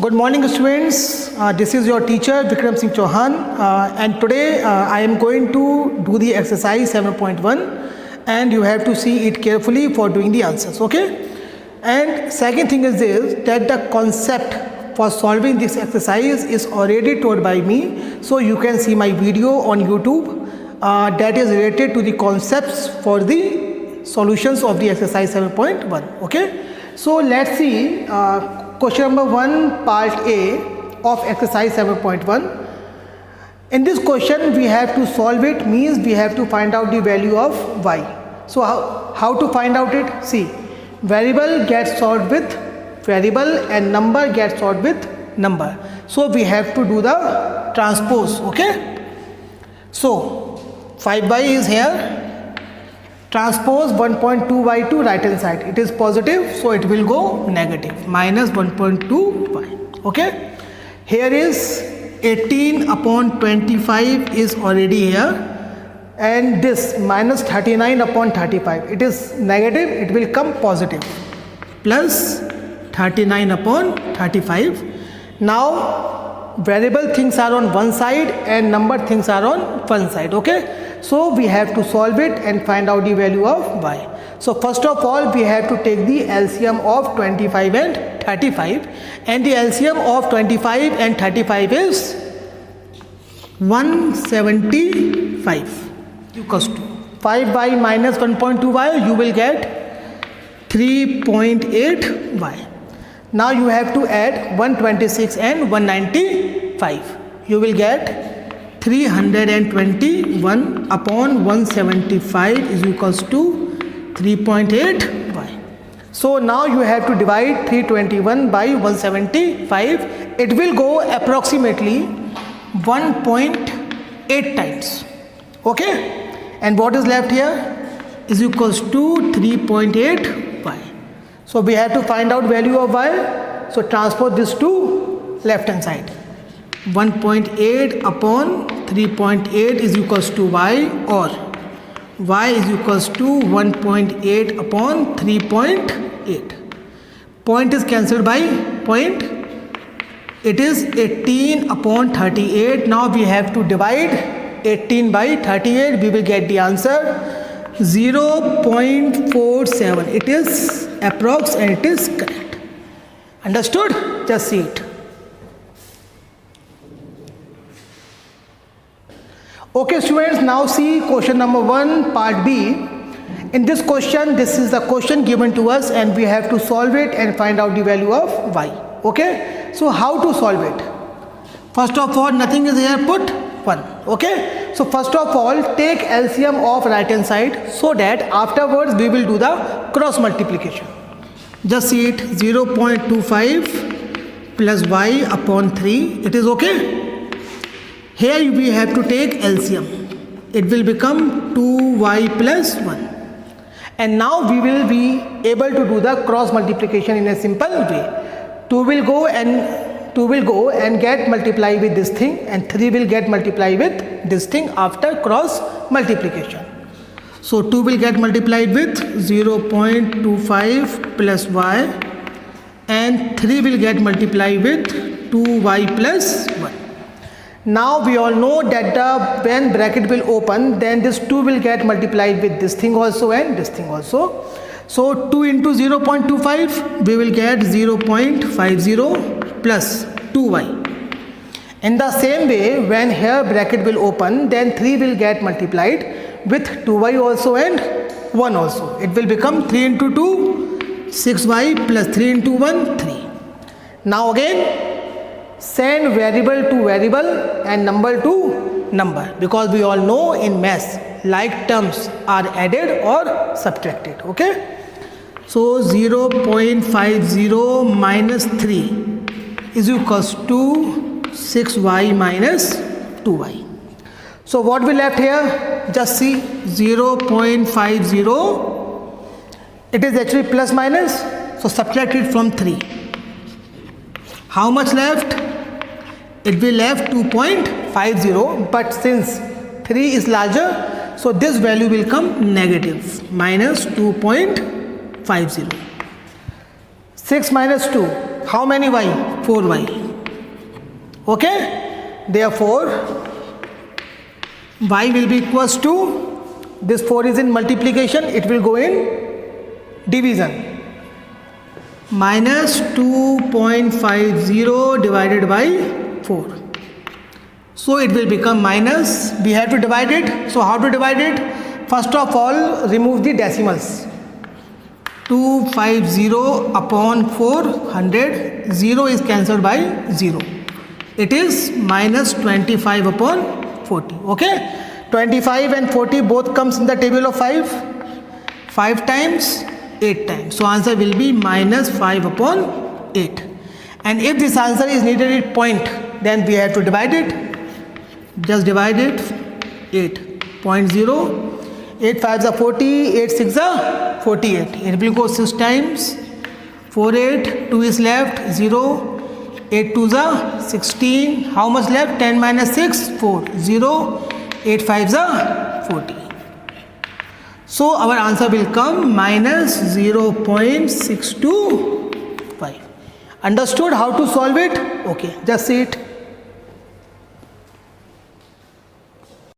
Good morning students, this is your teacher Vikram Singh Chauhan and today I am going to do the exercise 7.1 and you have to see it carefully for doing the answers, okay? And second thing is this, that the concept for solving this exercise is already told by me, so you can see my video on YouTube that is related to the concepts for the solutions of the exercise 7.1, okay? So let's see question number 1 part A of exercise 7.1. In this question we have to solve it, means we have to find out the value of y. So how to find out it? See, variable gets solved with variable and number gets solved with number. So we have to do the transpose, okay? So 5y is here. Transpose 1.2y to right hand side. It is positive, so it will go negative, minus 1.2y. Okay. Here is 18 upon 25 is already here, and this minus 39 upon 35. It is negative. It will come positive, plus 39 upon 35. Now variable things are on one side and number things are on one side. Okay. So we have to solve it and find out the value of y. So first of all we have to take the LCM of 25 and 35, and the LCM of 25 and 35 is 175 equals to 5y minus 1.2y, you will get 3.8y. Now you have to add 126 and 195, you will get 321 upon 175 is equals to 3.8y. So now you have to divide 321 by 175. It will go approximately 1.8 times. Okay? And what is left here is equals to 3.8y. So we have to find out value of y. So transpose this to left hand side. 1.8 upon 3.8 is equals to y, or y is equals to 1.8 upon 3.8. Point is cancelled by point. It is 18 upon 38. Now we have to divide 18 by 38. We will get the answer 0.47. It is approx and it is correct. Understood? Just see it. Okay students, now see question number 1 part B. In this question, this is the question given to us and we have to solve it and find out the value of y. Okay, so how to solve it? First of all, nothing is here, put 1. Okay, so first of all take LCM of right hand side, so that afterwards we will do the cross multiplication. Just see it, 0.25 plus y upon 3, it is okay. Here we have to take LCM. It will become 2y plus 1. And now we will be able to do the cross multiplication in a simple way. 2 will go and get multiplied with this thing, and 3 will get multiplied with this thing after cross multiplication. So 2 will get multiplied with 0.25 plus y, and 3 will get multiplied with 2y plus 1. Now we all know that when bracket will open, then this 2 will get multiplied with this thing also and this thing also. So 2 into 0.25, we will get 0.50 plus 2y. In the same way, when here bracket will open, then 3 will get multiplied with 2y also and 1 also. It will become 3 into 2, 6y plus 3 into 1, 3. Now again, send variable to variable and number to number, because we all know in maths like terms are added or subtracted. Okay, so 0.50 minus 3 is equals to 6y minus 2y. So what we left here, just see 0.50, it is actually plus minus, so subtract it from 3. How much left? It will left 2.50, but since 3 is larger, so this value will come negative, minus 2.50. 6 minus 2, how many y? 4y. Okay, therefore y will be equals to, this 4 is in multiplication, it will go in division, minus 2.50 divided by 4. So it will become minus, we have to divide it. So how to divide it? First of all, remove the decimals. 250 upon 400, 0 is cancelled by 0. It is minus 25 upon 40. Okay, 25 and 40 both comes in the table of 5. 5 times, 8 times. So answer will be minus 5 upon 8. And if this answer is needed at point, then we have to divide it. Just divide it. 8.0. 8 5s are 40, 8 6 are 48. It will go 6 times. 4 8, 2 is left, 0. 8 2s are 16. How much left? 10 minus 6, 4. 0. 8 5s are 40. So our answer will come minus 0.625. Understood how to solve it? Okay, just see it.